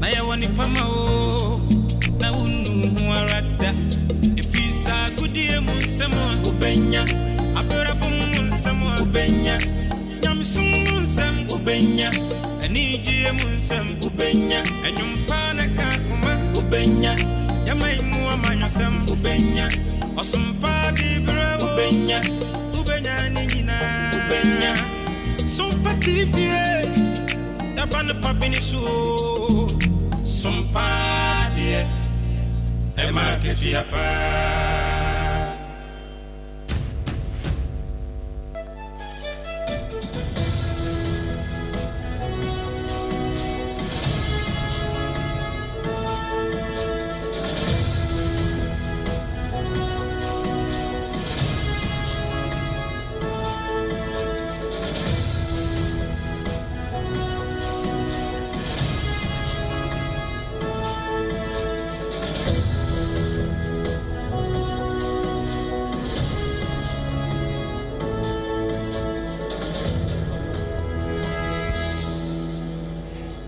ayawani pamao na unu huarada ifisa kudie munsemo ubenya abrabum munsemo ubenya nyamsum munsem ubenya anijie munsem ubenya enyumpana kakuma ubenya yamaimu amanyasem ubenya osumpa bibra ubenya ubenya nina ubenya SOMPA TV yabana papini su SOMPA die ema kefiapa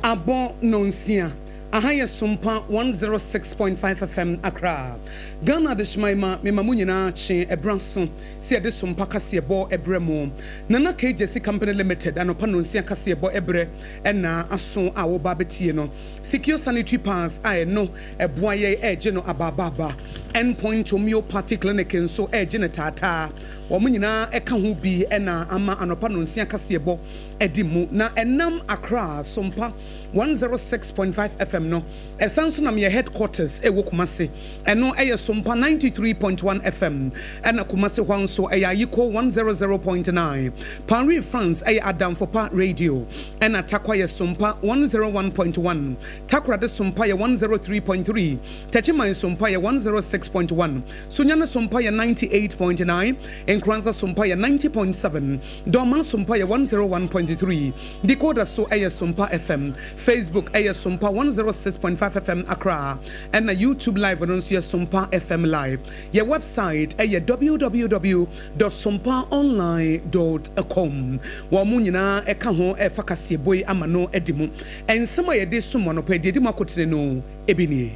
Abo nonsia ahaya SOMPA 106.5 FM Accra Ghana de shmaima me mamunyina che ebranso se de SOMPA kase bo ebremo nana KJC Company Limited anopa nonsia kase bo ebre na aso a wo ba betie no secure sanitary pass I no eboaye eje no abababa endpoint homeopathy clinic nso eje ne tata wo munyina eka ho bi na ama anopa nonsia kase bo edimu na enam Accra SOMPA 106.5 FM no esanso na me headquarters ewo Kumase eno eye SOMPA 93.1 FM ena Kumase hwanso eye Yiko 100.9 Paris France eye Adam Fopa Radio ena Takwa ye SOMPA 101.1 Takra de SOMPA ye 103.3 Tachiman SOMPA ye 106.1 Sunyana SOMPA ye 98.9 Enkranza SOMPA ye 90.7 Doma SOMPA ye 101.3 Decoder so eye SOMPA FM Facebook eye SOMPA 106.5 FM Accra and na YouTube live on SOMPA FM live. Your website eye www.sompaonline.com. Wa munyina eka ho efa kase boy amano edimu. Ensema ye de sumo no pe de makotene no ebini.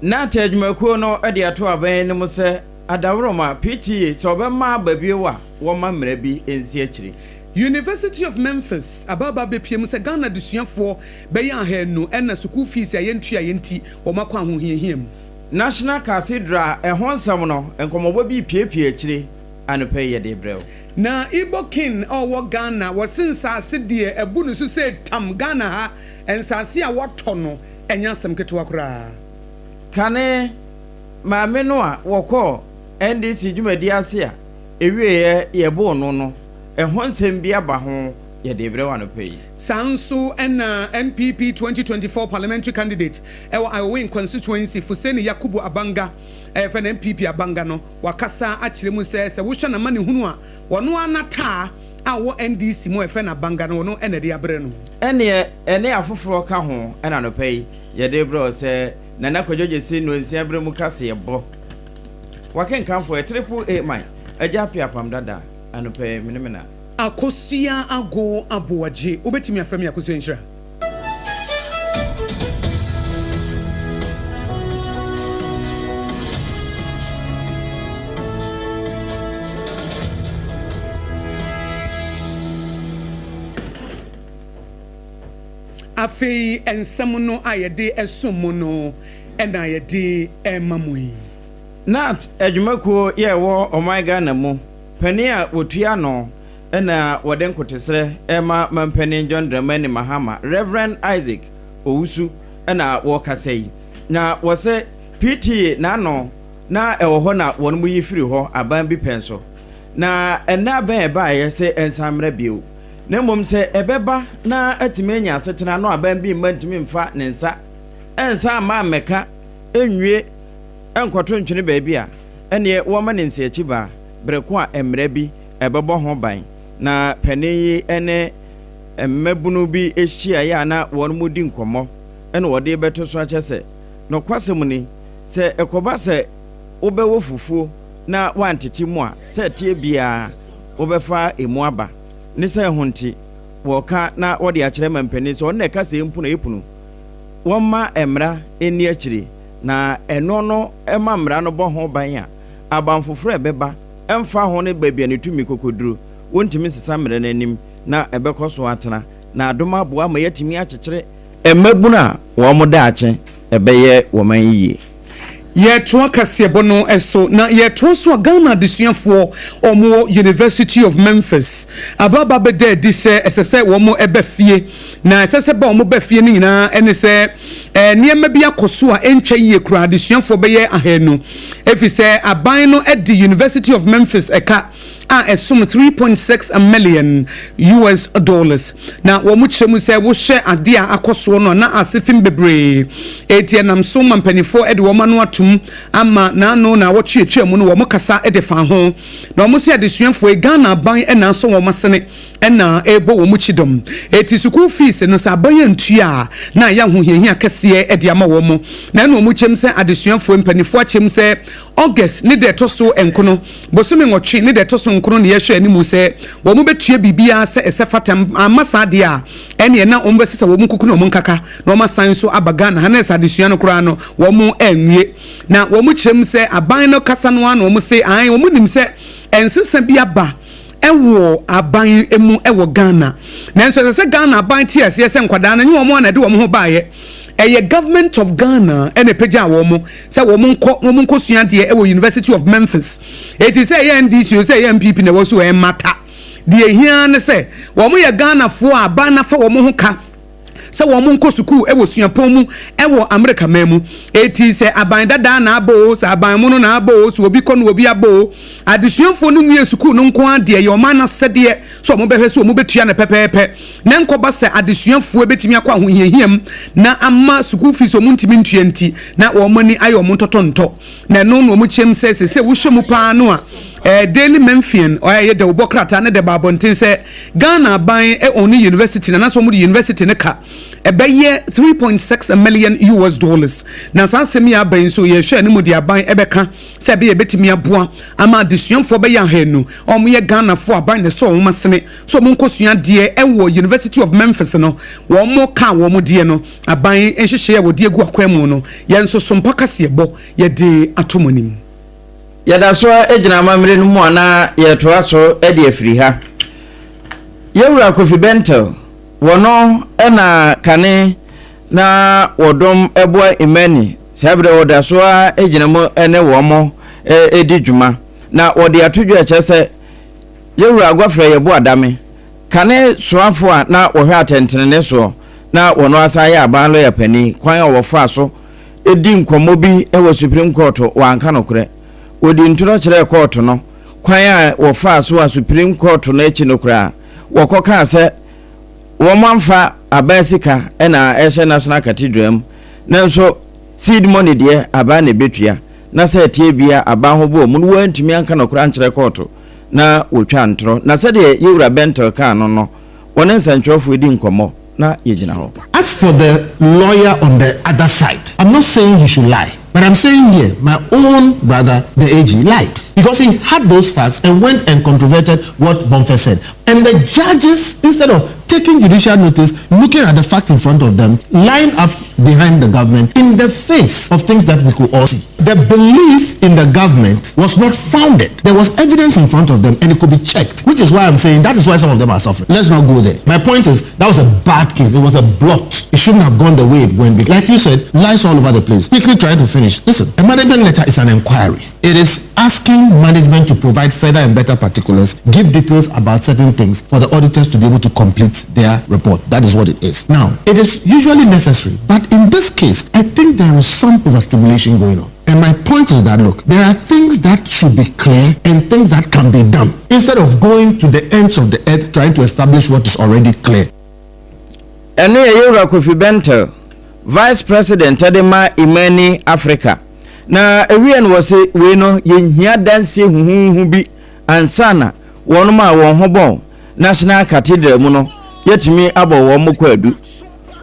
Na tejmakuo no ade ato aban no se adaworoma PTA so obema babiewa wo mamra bi ensi akire. University of Memphis ababa bepiem se Ghana desuafo be ya hanu ena school fees ya yentua yenti o makwa ho hiehiem. National Cathedral ehonsam no enkomobo bi piepie akire anope ye de brew. Na Igbo king owo Ghana wosinsase de ebu no so se tam Ghana ha ensase a woto no enyasem keto akura. Kane maame no a wokọ NDC dwumadi ase a ewie ye bo no ehonsem bia ba ho ye de brewa no pay sanso ena NPP 2024 parliamentary candidate ewa Iwin constituency Fuseni Yakubu Abanga for NPP Abanga no wakasa akire mu se wo hwa na mane hunu a wono anata a wo NDC mo efe na Abanga no no ene de abre no ene afoforo ka ho ena no pay ye de brewa se nana kwadwoje se no nsia bre mu kase ye bo wakenkanfo triple A man agya pia pam dada anope minimena AKOSUA ago aboaje obetimi afrem AKOSUA nshira afei ensam no ayede esomo no ena ayede emamui nat adwumakuo ye wo omaiga na mu pani a wotua no ena woden kotesre ema mampanin John Dramani Mahama Reverend Isaac Owusu ena wo kasei na wose PTA na no na ewo ho na won mu yifiri ho aban bi penso na ena ban ba ye se ensamra biu na mom se ebeba na atimenya asetena no aban bi mantimi mfa ne nsa ensa ma meka enwie enkoto ntwene ba bia ene wo ma ne nsa achiba breko a emra bi ebebo ho ban na paniyi ene mmabunu bi ehia ya na won mu di nkomo ene wode beto so achese no kwasem ni se ekoba se obewo fufuo na wantete mu a se tie bia obefa emu aba ne se honti woka na wode akire mampani so na ka se empunu epunu woma emra eni akiri na eno no ema mra no bo ho ban a abanfoforo ebeba emfa ho ne babia ne tumi kokoduro wontimi sesa mra nanim na ebekoso atena na adoma boa ma yatimi akekere emabuna wo mo daache ebeye wo man yiye ye to kasebo no eso na ye to so Ghana desuafo omo University of Memphis ababa bede di se esese wo mo ebefie na esese ba omo befie ni nyina ene se niema bia AKOSUA enche ye kura desuafo beye ahenu efi se aban no at the University of Memphis eka esum $3.6 million na wo mu chemu se wo hye ade a AKOSUA no na asefim bebre etienam so mampanifo ede wo manu atum ama na no na wo chiechie mu no wo kasa ede fa ho na wo se adesuafo Ghana ban na so wo masene na ebo wo mu chidom eti school fees no sa aban ntua na ya ho hiahia kase ede ama wo mu na no mu chem se adesuafo mpanifo chem se August ni de to so enkono bosome ngotwe ni de to so nkono ne yehwe ani mu se wo mu betue bibia se esefatam amasa de a ene na wo besesa wo mu kuku no mu nkaka na wo masan so abaga na hanes adesua no kura no wo mu enwie na wo mu chem se aban no kasa no ano wo mu se an wo mu nim se ensesa bia ba ewo aban emu ewo Ghana na nso se Ghana aban tie ase se nkwada na nyi wo mu na de wo mu ho baaye eye government of Ghana ene peja wo mu se wo mu nko sua de e University of Memphis it is say NDC say MPP na wo so e mata de ehia ne se wo mu ye Ghana fo aba na fa wo mu ho ka se wo mu nko suku e wo suapon mu e wo America memu eti se aban dada na abo se aban mu no na abo so obi ko no obi abo adesuafo no nwie suku no nko ade ye o man na sede so mo behwe so mo betua na pepepe na nko ba se adesuafo ebetimi akwa ho hiahiam na amma suku fees o muntimi ntuanti na wo mani ayo mo ntotonto na no no mo chem se wo hwemu pa no a Daily Memphian or ye de Bokrata ne de Babontin se Ghana ban only university na so mu university ne ka ebeye $3.6 million na sansemi aban so ye hwe ne mu de aban ebeka se be betimi aboa ama desuanfo be ya hanu omo ye Ghana fo aban ne so mo masene so mo nkosua de ewo University of Memphis no wo mo ka wo mo de no aban enhyehyɛ wo de egu akwam no ye nso so mpaka se bo ye de atomonim yada so ejina mamre no mu ana ye toa so e de afiri ha yewura Kofi Bentel wono na kane na wodom eboa imani sabre woda so ejina mo ene wo mo edi dwuma na wode atodwo ekyese yewura agwafra ye bo adame kane soafo a na wo hwe atentene so na wono asa ya aban lo ya pani kwan a wo fa so edi nkomo bi e wo Supreme Court wa anka nokure odi nturo kire court no kwan a wo fa so a Supreme Court no echi nokura wo koka se wo manfa abasika na ehye National Cathedral nanso seed money de aba na betua na se tie bia aba ho bo mu no antumi anka nokura nkire court na wotwa ntro na se de yewura Bentel kan no wona nsantwofo edi nkomo na yegina ho. As for the lawyer on the other side, I'm not saying he should lie, but I'm saying here my own brother the AG lied because he had those facts and went and controverted what Bonfe said, and the judges, instead of taking judicial notice, looking at the facts in front of them, line up behind the government in the face of things that we could all see. The belief in the government was not founded. There was evidence in front of them and it could be checked, which is why I'm saying that is why some of them are suffering. Let's not go there. My point is that was a bad case. It was a blot. It shouldn't have gone the way it went. Like you said, lies all over the place. Quickly trying to finish. Listen, a management letter is an inquiry. It is asking management to provide further and better particulars, give details about certain things for the auditors to be able to complete their report. That is what it is. Now, it is usually necessary, but in this case, I think there is some overstimulation going on. And my point is that, look, there are things that should be clear and things that can be done instead of going to the ends of the earth trying to establish what is already clear. And here Kofi Bentel, Vice President Adema Imani Africa. Na ewian was we no yenhia danse huhu bi ansana wonoma won hobo National Cathedral mu no yetimi abo wo mkwadu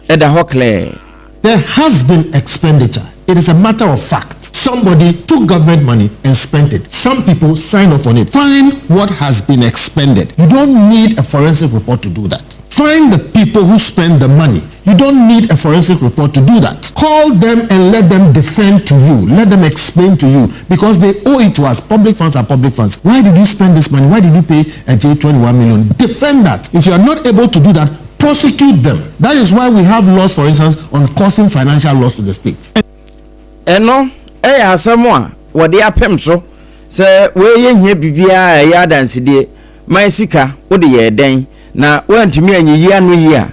eda ho clear. There has been expenditure. It is a matter of fact. Somebody took government money and spent it. Some people signed off on it. Find what has been expended. You don't need a forensic report to do that. Find the people who spend the money. You don't need a forensic report to do that. Call them and let them defend to you. Let them explain to you because they owe it to us. Public funds are public funds. Why did you spend this money? Why did you pay a J21 million? Defend that. If you are not able to do that, prosecute them. That is why we have laws, for instance, on causing financial loss to the states. Eno, asamoa, wadi apem so. Se we yenye bibia ya dansidie. My sika, odi ye den. Na wantimi anyi anu yi a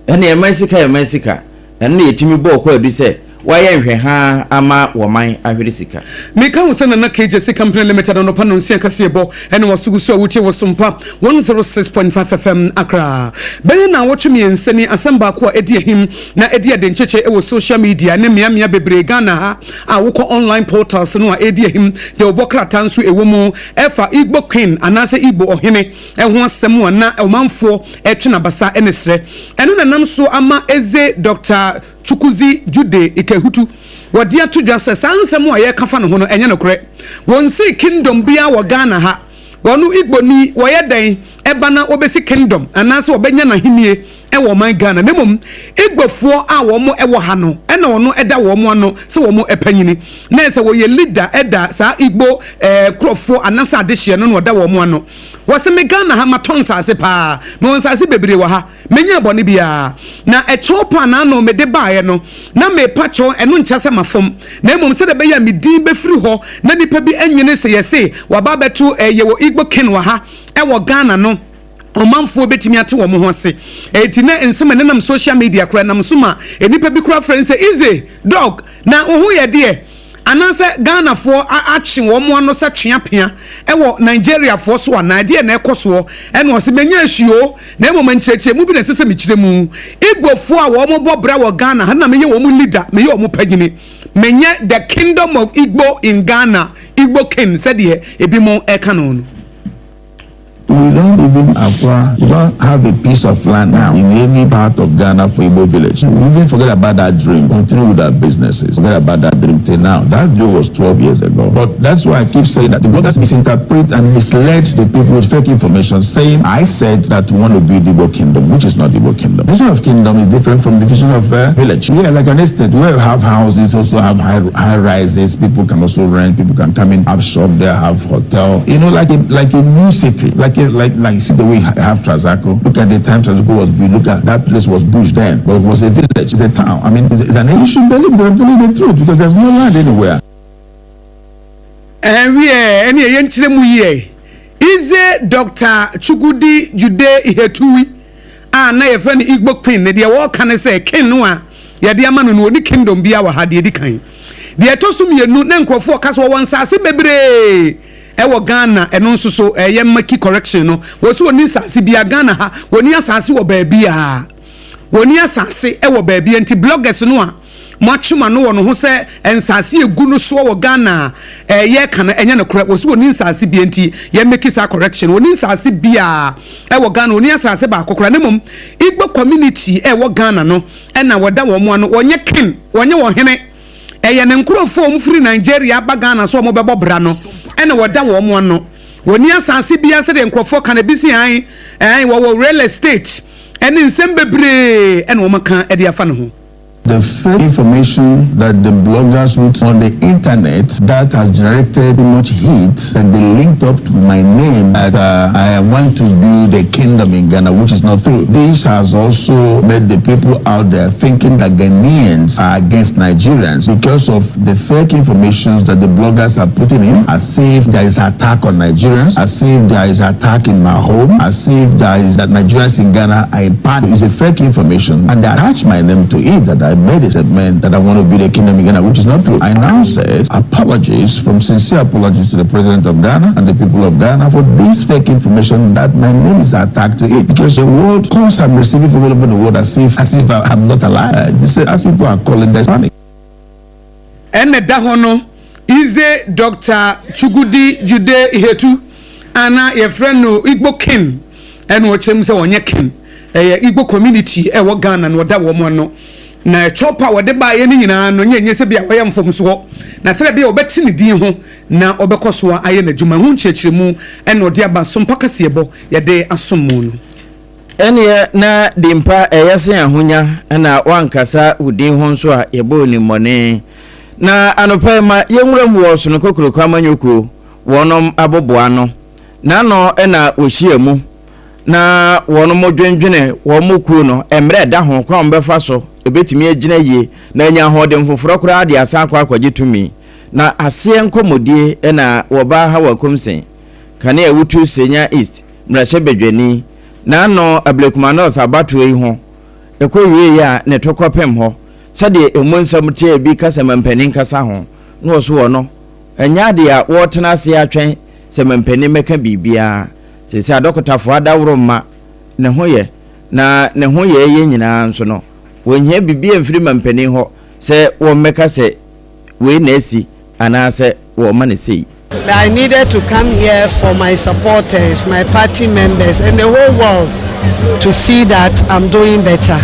ene emansika ene yetimi bo ko adu se waye nhwe ha ama woman ahwere sika meka wo sana na KJC company limited no pa no nsia kase ebo ene wosugusu a wutie wo SOMPA 106.5 FM Accra be na wotwemi enseni asamba ko a edi ahim na edi adencheche e wo social media ne miamia bebre Ghana ha a woko online portals no a edi ahim de obokrata nso ewo mu efa Igbo Queen anase Igbo ohene e ho asem na omanfo etwena basa enesre eno na nam so ama eze Dr. Chukuzi Jude Ikehutu wadi atudwa se sansem a ye kafa no ho no enye nokre wonsi kingdom bia wo Ghana ha wonu Igbo ni wo ye den eba na obesi kingdom anase obenya na henie e wo man Ghana nemom Igbofo a wo mo e wo ha no e na ono eda wo mo ano se wo mo epanyini na se wo ye leader eda sa Igbo krofo anase adehye no oda wo mo ano wose me Ghana ha maton sase pa me won sase bebre wo ha menya bone bia na echopa na no me de baaye no na me pacho eno nchase mafom na emom se de be ya me din be firi ho na nipa bi enwene se yese waba betu ye wo Igbo ken wo ha e wo Ghana no omanfo betimi ate wo mo ho se etina ensema ne nam social media kra nam suma enipa bi kra friend say easy dog na ohu ye de anase Ghana for action wo mo no se tweapia e wo Nigeria for so ana de na ekoso e no se menya hwio na emoma ncheche mu bi na sese mekire mu Igbo fo a wo mo bobra wo Ghana ha na meye wo mu leader meye wo mu pagini menya the kingdom of Igbo in Ghana Igbo king said de ebi mo e kanon. We don't even acquire, we don't have a piece of land now in any part of Ghana for Igbo village. We even forget about that dream, continue with our businesses, forget about that dream till now. That dream was 12 years ago. But that's why I keep saying that the bloggers misinterpret and misled the people with fake information, saying I said that we want to build the Igbo kingdom, which is not the Igbo kingdom. The division of kingdom is different from the division of village. Yeah, like an estate, we have houses, also have high rises, people can also rent, people can come in, have shop there, have hotel, you know, like a new city, like you see the way I have Trazaco. Look at the time Trazaco was built. Look at that place was bush then, but it was a village. It's a town. I mean, it's an issue. Believe me, I'm telling you the truth because there's no land anywhere. Any yenchire mu ye. Ize Dr. Chukudi Jude Ihetui. Na ye friend Igbo Queen. Ne dia wo kan say king no a ye dia ma no ni kingdom bia wa ha de di kan. De etosum ye nu na nkrofo kaso won sase bebre. Ewo Ghana eno nso so ye maki correction no wo so oni sase bia Ghana ha woni asase wo baabia woni asase ewo baabia nti bloggers no a moachuma no wo no ho se ensase egu no so wo Ghana ye kan enya no kore wo so oni sase bia nti ye maki sa correction woni sase bia ewo Ghana oni asase ba kokora nemom Igbo community ewo Ghana no na woda wo mo no wonye kin wonye wo hene eye ne nkrofo mu free Nigeria ba Ghana so mo bebo bra no ene woda wo mo no woni asase bia se de nkrofo kan bisi an wo real estate ene nsem bebre ene wo maka e de afa no ho. The fake information that the bloggers put on the internet that has generated much heat and they linked up to my name that I want to build a kingdom in Ghana, which is not true. This has also made the people out there thinking that Ghanaians are against Nigerians because of the fake information that the bloggers are putting in, as if there is an attack on Nigerians, as if there is an attack in my home, as if there is that Nigerians in Ghana are in panic. It's a fake information and they attach my name to it that I made a statement that I want to build a kingdom in Ghana, which is not true. I now said apologies, from sincere apologies to the president of Ghana and the people of Ghana for this fake information that my name is attacked to it, because the world calls I'm receiving from all over the world as if I'm not alive. As people are calling, there's panic. And the dahono is Dr. Chukudi Jude Ihetu ana your friend no Igbo king and what him say onye king Igbo community ewo Ghana and woda wo mo no na chopa wode ba ye ni nyina no nye se bia woyam fom so na sere bia obeti ni din ho na obekoso aye na djuma hu nchechiremu ene ode aba SOMPA kasebo ye de asom mu no ene na dimpa eyase ahonya na wankasa udin ho nso a yebo ni mone na anopa ma yenwuram wo so no kokoro kwamanyoko wonom aboboa no na no na ohyiamu na wonom odwendwene wo mokuo no emre da ho kwa mbefa so ebetimi agina yie na anya hodem foforo kora ade asa akwa akwaje tumi na ase nkomodie na woba ha wakomsen kane awutu senya east mrahye bedwani na no ablekuma north abatwe yi ho ekowie ya ne tokopem ho sade emunsam tie bi kasa mampanin kasa ho no so wo no enya de a wotena se atwen se mampanin meka bibia se adokotafo adawro ma ne ho ye na ne ho ye nyina nso no wonhia bibia mfiri mampanin ho se wo meka se we na esi anase wo ma ne sei. I needed to come here for my supporters, my party members, and the whole world to see that I'm doing better.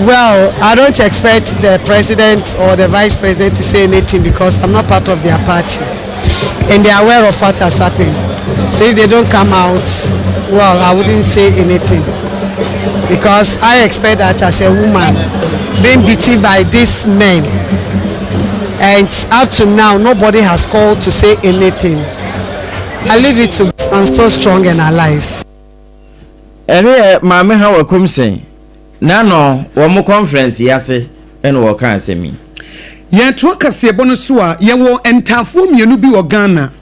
Well, I don't expect the president or the vice president to say anything because I'm not part of their party. And they are aware of what has happened. So if they don't come out, well, I wouldn't say anything. Because I expect that as a woman, being beaten by these men, and up to now, nobody has called to say anything. I leave it to I'm still strong and alive. Ere mama ha wakomsen. Na no wo mo conference yase ene wo kan asemi. Ye to kase bono so a ye wo entafo mienu bi wo Ghana.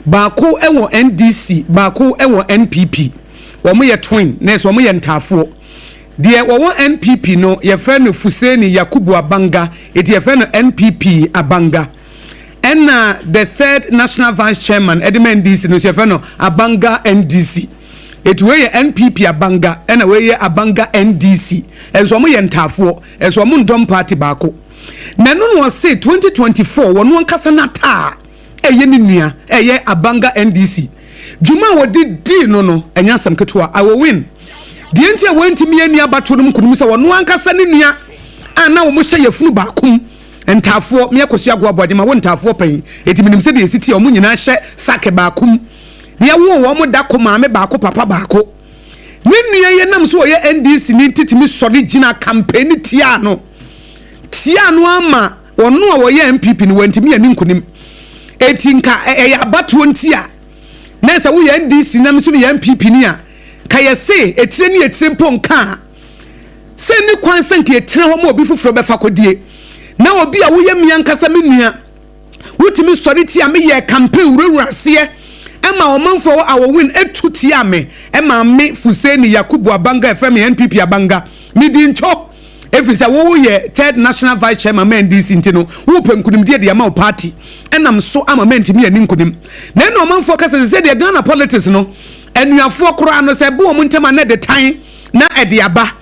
Baako ewo NDC, baako ewo NPP. Wo mo ye twin, na so wo mo ye entafo. Die wo NPP no ye fe no Fuseni Yakubu Abanga, eti ye fe no NPP Abanga. And the third national vice chairman Edmund NDC no ye fe no Abanga NDC. Eti we ye NPP Abanga, and we ye Abanga NDC. Enso mo ye ntafo, enso mo ndom party baako. Na no no say 2024 wonu ankasa na taa eye ni nua eye Abanga NDC. Juma wodi di no enya sam ketua I will win. Die ntia wantimi ani abato no mkunum se wonu ankasa ne nua ana wo mo hye yefunu baakum ntafo me akosua goabode ma wo ntafo pan etiminim se de esiti o mo nyina hye sake baakum ne wo mo da ko maame baako papa baako ne nua ye nam so ye NDC ni titimi sori gina campaign tia no ama onu a wo ye MPP ni wantimi ani nkunim etinka ya abato ntia na se wo ye NDC nam so ye MPP ni a kayese etire ni etire ponka se ni kwansen ke etire ho ma obi fufuro befa kodie na obi a wo ye miankasa menua wutimi sori tia me ye campaign wurawurase ema omanfo awo win etuti ame ema me Fuseni Yakubu Abanga FM NPP Abanga midi ncho efisa wo ye third national vice chairman NDC ntino wo penkunim de ama party enam so ama mentimi ani nkunim na eno omanfo kasa se de Ghana politics no enuafo koro ano se bo mo ntema na de tan na ede aba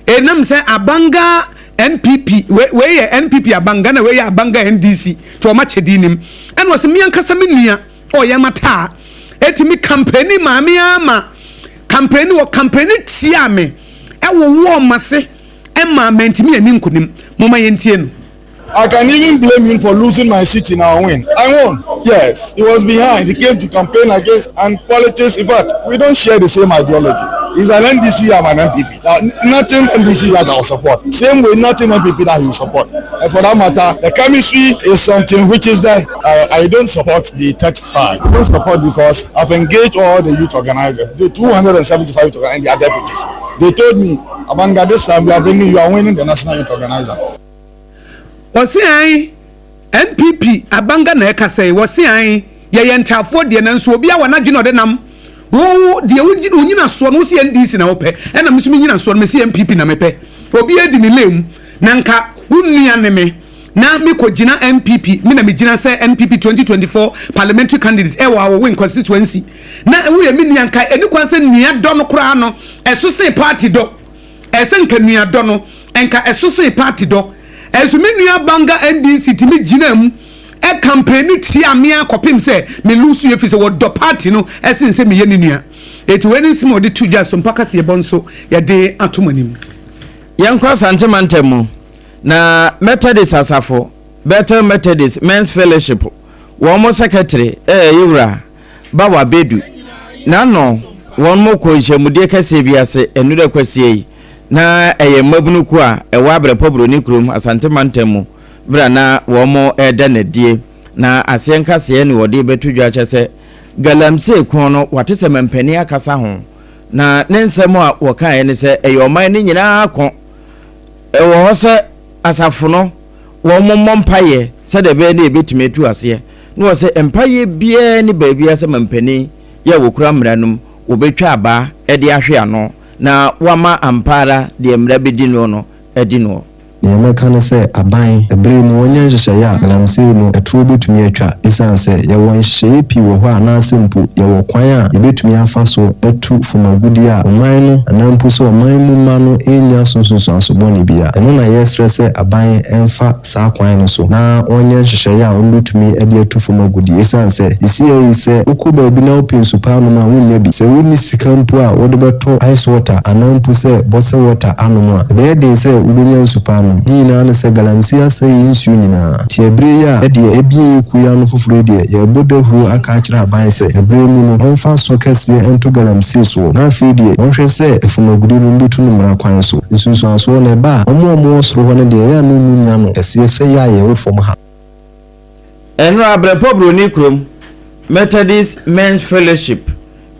enam se Abanga NPP we ye NPP Abanga na we ye Abanga NDC to ma chedinim eno se miankasa menua o ye mata etimi campaign maame ama campaign wo campaign tia me e wo mase e ma mentimi ani nkunim moma yentie no. I can even blame him for losing my seat in our win. I won. Yes, he was behind. He came to campaign against and politics, but we don't share the same ideology. He's an NDC, I'm an MPP. Nothing NDC that I will support. Same way, nothing MPP that he will support. And for that matter, the chemistry is something which is that I don't support the 35. I don't support because I've engaged all the youth organizers, the 275 and their deputies. They told me, Abanga, this time we are winning the national youth organizer. Wasi ai NPP Abanga na ekase wasi ai ye ntafo de na nso obi a wana gino de nam wo de unyina so no si NDC na ope ena misumi nyina so no si MPP na mepe obi edi ni lem na nka unua ne me na me ko gina MPP me na me gina say NPP 2024 parliamentary candidate e wa win constituency na wo ye me nua nka eni kwanse nua do no kra no eso se party do ese nka nua do no enka eso se party do Ezuminu Abanga NDC timi jinam e campaign tia me akopim se me lusu ye fise wo do party no esense me ye ninua eti weni sim odi tuja so mpaka se bonso ye de atomanim yankwa santemantemu na Methodist asafo Better Methodist Men's Fellowship wo mo secretary Yura Bawa Bedu na no won mo ko hyemude kase biase enu de kwasie na eye mabunuku a ewa abrepobro ni krom asante mantemu bra na wo mo eda na die na asenkase ne wode betudwa kyese galamse kono watese mempani akasa ho na nensem a wokan ne se eyoman ni nyina ko ewo hose asafo no wo mommo mpaye se de be na ebetime tu ase no wo se empaye bia ni baabia se mempani ya wokura mranum obetwa aba ede ahwe ano na wama ampara de mra bedino no edino Yeme kane se aban ebere mu onye nhyehyɛ ya galamse no eturo betumi atwa esan se ye won hye pi wo hɔ anase mpo ye wo kwan a ye betumi afa so etu fumagudi a ɔman no anampo so ɔman mu ma no enya sunsunsun asobɔne bia ɛno na ye stress aban emfa saa kwan no so na onye nhyehyɛ ya on betumi ede etu fumagudi esan se isi yi se ukoba bi na open super no ma wonnya bi se woni sika mpo a wode beto ice water anampo se bottle water anom a be de se ubenya super Nina na se galamsia se yinsu nyina ti ebre ya de ebie ku ya no foforo de ya bodo hu aka akira aban se ebre mu no onfa so kase ento galamsia so na afi de onhwe se efumagudi no mbetu no mra kwan so nsunsu aso na ba omo osoro ho ne de ya no nunya no ese se ya ye wo fom ha enro abrepobro ni krom Methodist Men's Fellowship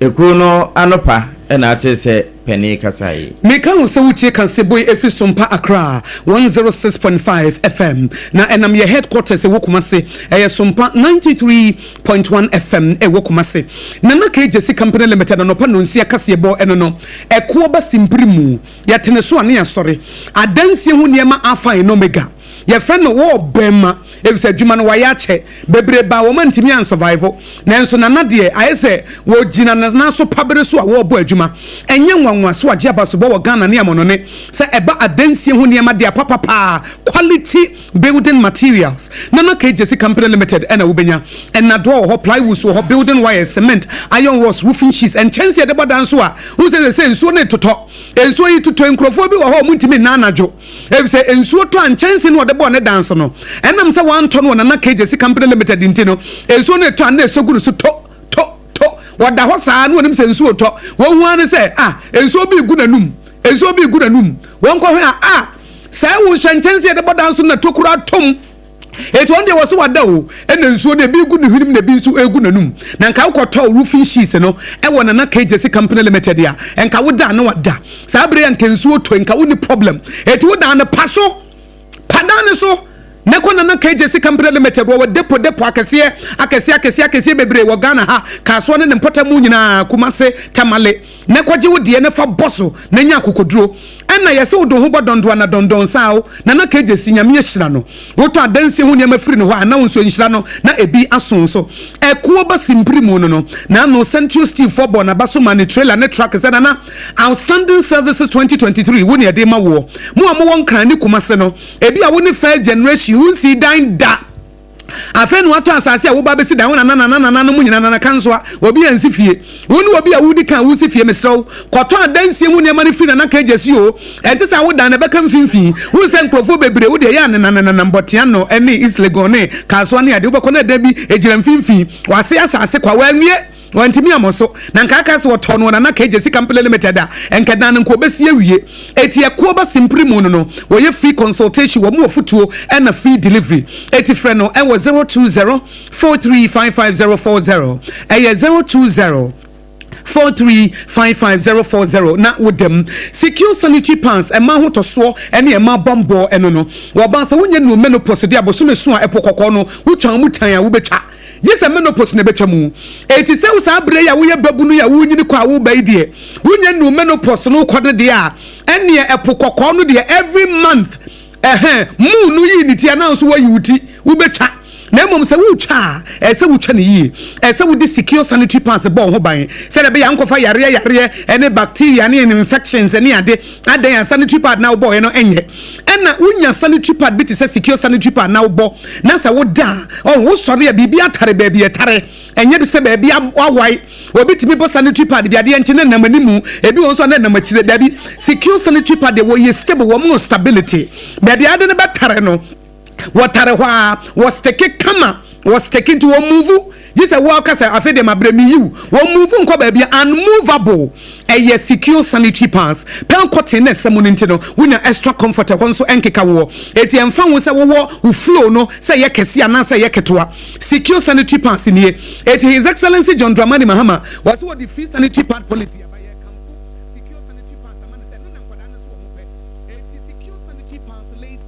ekuno anopa na atese Penny Kasai. Meka wo se wutie kan se boy efi SOMPA Accra 106.5 FM na enam ye headquarters e wokumase eye SOMPA 93.1 FM e wokumase na na KJC Company Limited no pa no nsia kase bo eno no eko ba simprimu ya tene so ane ya sori adansie hu niema afa no mega ye friend no wo bema efisa adwuma no waya che bebre ba wo mantimi an survival nanso na de ayese wo gina na so pabere so a wo bo adwuma enye nwanwa so agye abaso bo wo Ghana ne amono ne se eba adansie hu niema de papa quality building materials na KJC Company Limited ena wo benya ena do ho plywood so ho building wire cement iron rods roofing sheets and chance de bodan so a hu se ensuo ne toto ensuo yi toto enkrofo bi wo ho muntimi na anajo efisa ensuo to an chance ne de bo ne dance no enam se one ton wona na KJC Company Limited intino ensuo ne to an na esoguru so to wada ho saa no onim se ensuo to wo hu an se ensuo bi gu nanum won ko hwe sai wo hyanchense de bodan so na tokura tom eto onde wo so wada o ena ensuo de bi gu ne hwinim na bi nso egu nanum na nka wo to roofing sheets no e wona na KJC Company Limited ya enka wo da na wada saa bre enka ensuo to enka wo ni problem eto wo da na paso padane so nekona na KJC Company Limited wo depo akese bebre wo Ghana ha kaso ne mpota mu nyina kumase tamale nekwaje wo de ne fa boso na nya kokoduro enna yese wo do ho bodondo na dondon sao na KJC nyame yeshira no wo to adanse hu ne mafiri no ho na wonso yeshira no na ebi ason so ekuo ba simpri mu no na no Central Steel for bona baso man trailer ne truck se na outstanding services 2023 wo ne de ma wo mo won kran ni kumase no ebi a wo ne first generation who see dying da afenu wato asase a wo ba besi da wona na mu nyina na kansoa obi ansi fie woni obi a wudi kan wo si fie mesrew kwato adansie mu ne mani firi na KJC o enti sa wo da na beka mfimfi wo se nkrofo bebre wo de ya na mbotia no ene islegone kansoa ne ade wo beko na da bi ejira mfimfi wase asase kwa wanwie wantimi amoso na nkaka se wotono na KJC Company Limited a enkadan nko besi awie eti eko ba simpri mu no wo ye free consultation wo mu ofutuo and free delivery eti frɛ no e wo 020435540 eye 020435540 na wodem secure sanitary pants ema ho toso ene ema bombo eno no wo ba se wonye no menopause de aboso mesu a epokokɔ no wo twan mu tan a wo betwa yesa menopause ne betwamu eti se usa abre ya wo ye babunu ya wo nyini kwa wo bai de wonye no menopause no kwode de a ene epokokɔ no de every month mu no yi ni ti announce wo yuti wo betwa na mom se wo twa se wo twa ne yi se wo di secure sanitary pants bo ho ban se de be ya nkofa yare ene bacteria ne infections ne ade ya sanitary pad na wo bo no enye ena unya sanitary pad bi ti se secure sanitary pad na wo bo na se wo da wo sori ya bibia tare ba bi tare enye de se ba bi awai obi timi bo sanitary pad bi ade enche na namanimu ebi won so na namachire da bi secure sanitary pad wo ye stable wo mo stability ba bi ade ne ba tare no Watare hwa was take kama was taken to a move. This a worker say afi dem abremi you. Wo move nko ba bia unmovable. A secure sanitary pass. Pen cotton na semon ntino. We na extra comfort e honso enkeka wo. Eti emfa wo say wo flow no say ye kese ana say ye ketoa. Secure sanitary pass ni e. Eti His Excellency John Dramani Mahama was what the free sanitary pass policy. Secure sanitary pass amana say no na nkwada na so wo pe. Eti secure sanitary pass late.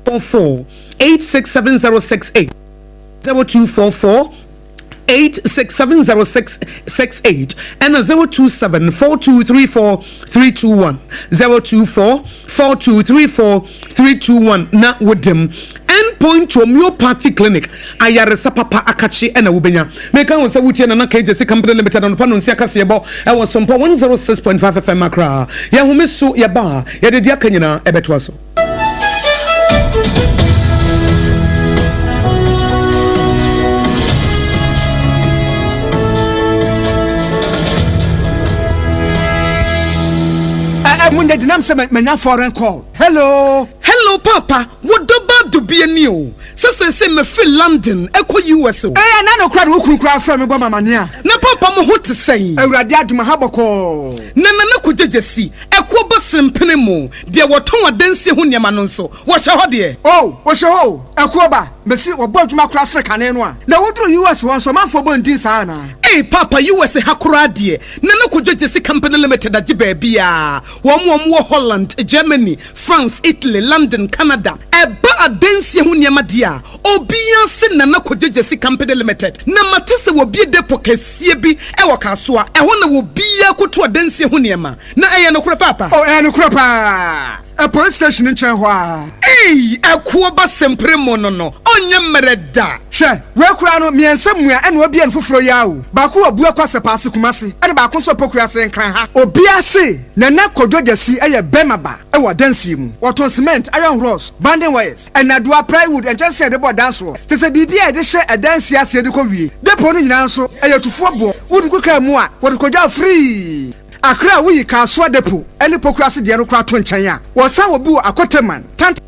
(024) 867068 0244 867068 and 0274234 321 0244234 na wodem endpoint homeopathy clinic ayaresa papa akachi na wobenya meka wo se wutie na KJC company limited on pano nsia kase yebo e wo SOMPA 106.5 FM akra ya homeso ya ba ya de dia kanyina ebeto aso Munde dinam se menya foreign call. Hello papa what do be a new se me feel London eko US o na no kra wo kura fa me boma mania na papa mo hote sei awurade aduma haboko na ko jejesi eko bo sempene mo de woton wadanse ho niam no nso wo hye ho de wo hye ho eko ba mesi wo boduma kra sre kane no a na wodru US won so manfo bo ndin sa na papa US hakura de na ko jejesi company limited agi ba bia wo Holland, Germany, France, Italy, London, Canada. Eba adensi ho niam dia obia se na kodjejesi company limited na matese wo bie depo kasie bi e wo kasoa e ho na wo bia koto adensi ho niam na eye no kura papa no kura pa a police station in Chenhua. Ekuo ba sempre mo no onye mereda hwe we kura no miensa mua ene obi en foforo yawo ba ko obu akwase paase kumase ene ba ko so pokua se nkran ha obi ase na kodjejesi eye bemaba e wo dansi mu wato cement iron rods banding wires and adua plywood and just said about dance wo te se bibia e de hye edansi ase de ko wie depo no nyina nso eye tufo bo wudu kuka mu a wo kodja free Akra we AKOSUA depo ene pokrasi de no kra to nchen a wo sa wo bu akoteman tant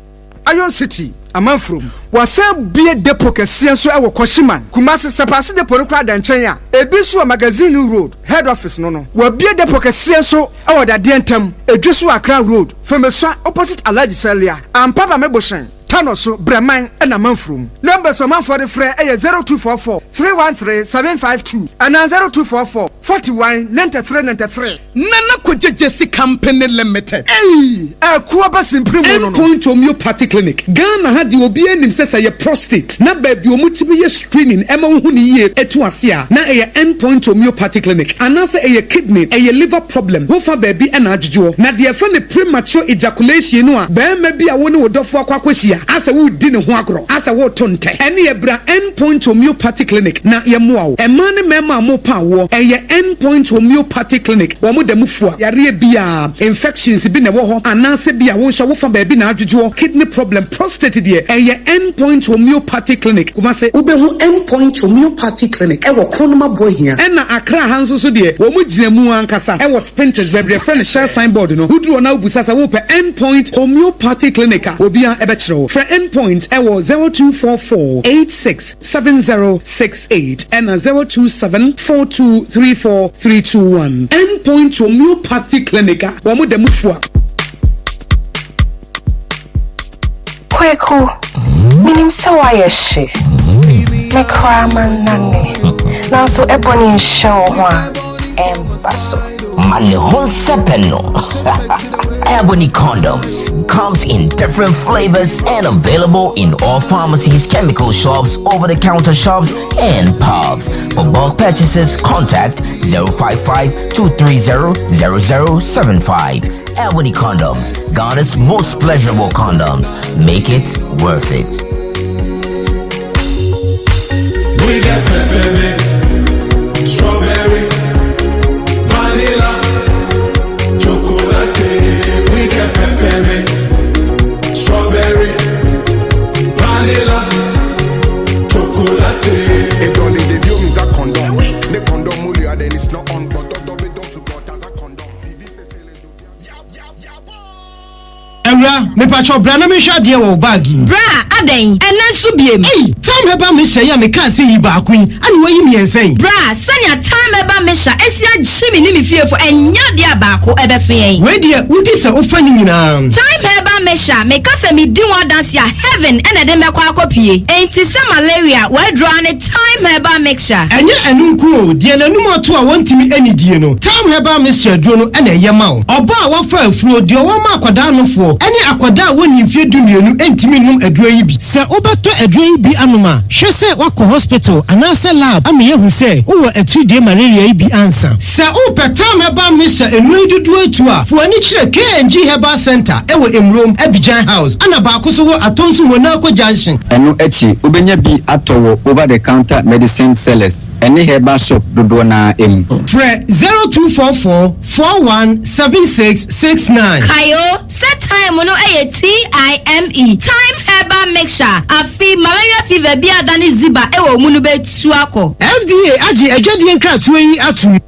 Iron City amanfrom wasa bie depo kɛseɛ so ɛwɔ Kɔhyiman Kumasi sepase depo no kra da nkyɛn a ebi so magazine road head office no wabie depo kɛseɛ so ɛwɔ dadeɛ ntam edwi so Accra road Femeswa opposite Alhaji Celia ampaba meboshen Tanoso Breman and a Manfrum. Numbers of man for the fray 0244 313 752 and 0244 41 93 93. Nana Koja Jesse Company Limited. Hey, a Kuaba Simprimo. Endpoint Homeopathy Clinic. Ghana had the Obian says a prostate. Na baby, you multiple screening. Emma Huni Etuasia. Na a Endpoint Homeopathy Clinic. And answer a kidney, a liver problem. Hofa baby and Ajjo. Na the funny premature ejaculation. Bear maybe I want to do for Kwakwisia. As a wood dinner huagro, as a wood tonte, any ebra Endpoint Homeopathy Clinic, na yamuao, a man mema mopa war, a Endpoint Homeopathy Clinic, wamu de mufua, yare bia, infections been a woho, and nase bia wosha wofa baby na ajujo, kidney problem, prostate dear, a Endpoint Homeopathy Clinic, kumase, ubehu Endpoint Homeopathy Clinic, ewa kronoma boy here, and na Accra hanso so dear, wamu jinemu ankasa, ewa spinters, baby, friend share signboard, no, who do na ubusasa wope Endpoint Homeopathy Clinic, obia ebetro, Endpoint ewo 0244 867068 and 02742343321 Endpoint Homeopathy Clinic wamu de mufua Kweku minim sawa yeshe mekwa manane na so eboni show wa embaso Mane Honsepeno. Ebony Condoms comes in different flavors and available in all pharmacies, chemical shops, over-the-counter shops, and pubs. For bulk purchases, contact 055-230-0075. Ebony Condoms, Ghana's most pleasurable condoms. Make it worth it. We got pepper mix, strawberry, vanilla, chocolate. We got peppermint, strawberry, vanilla, chocolate. It only the view is a condom. The condom mulia then it's not on, but don't support as a condom. Ewra, me pacho bra na me hwa de wo bag. Bra, aden, ena nso biem. Hey, time heba me hye ya me ka se yi ba akun. Ani wayi me ensen. Bra, sanya time heba me hya esia gyimi ni me fiefo enya de abako ebeso yen. We de udi se ofani nyina. Time heba me hya me ka se me di one dance ya heaven ena de me kwa akopie. Enti se malaria we draw ne time heba mixture. Enye enunku o, de nanum ato a wontimi ani die no. Time heba mixture duro no ena ye ma o. Oba a wafa afuro de o ma akwada no fo. Eni akwada woni mfie dumienu entimi num aduro yi bi. Se obato aduro yi bi anoma, hwe se wako hospital anase lab ame yehu se wo atridie malaria yi bi ansa. Se o petam heba mixture enu dudu atu a, fo ani kire KNG Herbal Center ewo Emrom Abidjan House ana ba akoso wo atonsu Monaco Junction. Enu echi obenya bi atowo over the counter medicine sellers. Eni herbal shop dodo na em. Fre 0244 417669. Kayo set time no TIME time herbal mixture afi malaria fever bi adani ziba ewo munu betu akọ. FDA agi adwadie nkratoa yi atu.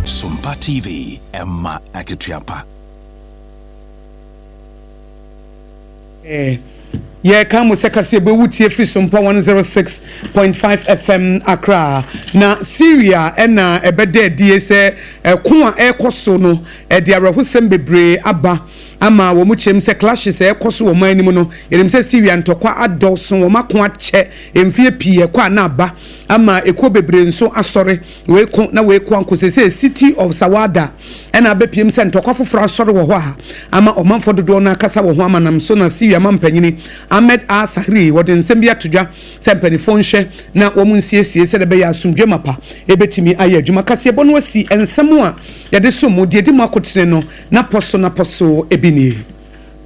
SOMPA TV Emma Akituapa. Yeah, come with Sekasi Bewuti Free SOMPA 106.5 FM Accra. Na Syria and ebede DSA Kuma Ekosono Diara Hussein Bebre Abba ama wo mu chem se clashes ekoso wo man nimu no yerim se Syria ntokwa adolso wo makwa che emfie pie kwa na aba ama eko bebre nso asore we ko na we ko ankosese city of Sawada ena abepiem se ntokwa foforo asore wo ho ha ama omanfo dodo na kasa wo ho ama nam so na Syria mampanyini Ahmed Asahri wo de nsem bia todwa se mpanifo nhwe na wo mu nsiesie se de be ya asumdwe mapa ebetimi aye adwuma kase bo no asi ensem a yade so mu de di mu akotene no na poso ebini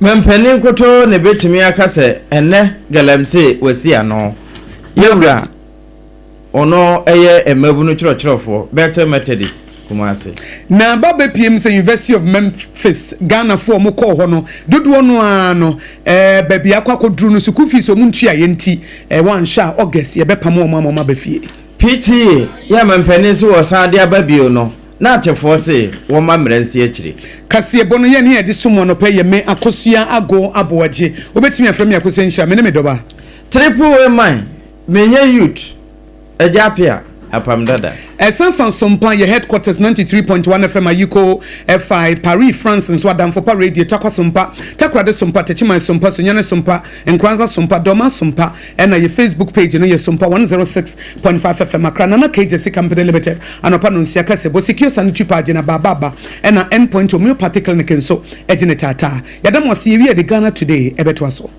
Mempeni koto ne betimi akase enne galamse wasi ano yewra ono eye emabunu chirofo better methodist Kumasi. Na baba PM say University of Memphis Ghana for mo call hono dodo no ano baby akwakodru no school fees o muntua yenti one sha August ye bepa mo mama befie PTA ya mampani so osade ababio no na atefo se wo mamransi akire kase bono ye ne yede somo no pay me akosua ago aboaje obetimi afrem yakosua nhia me ne medoba triple man menye youth ejapia APAM dada. San Sompa your headquarters 93.1 FM Ayuko F5 Paris France and Swadam for Radio Takwa Sompa Takwa de Sompa Techima Sompa Sunyane Sompa and Kwanza Sompa Doma Sompa and your Facebook page no your Sompa 106.5 FM Akrana na KJC Company Limited and upon Siaka Sebo secure sanitary page na baba and endpoint homeopathic clinic and so ejine tata yadam was here the Ghana today ebetwaso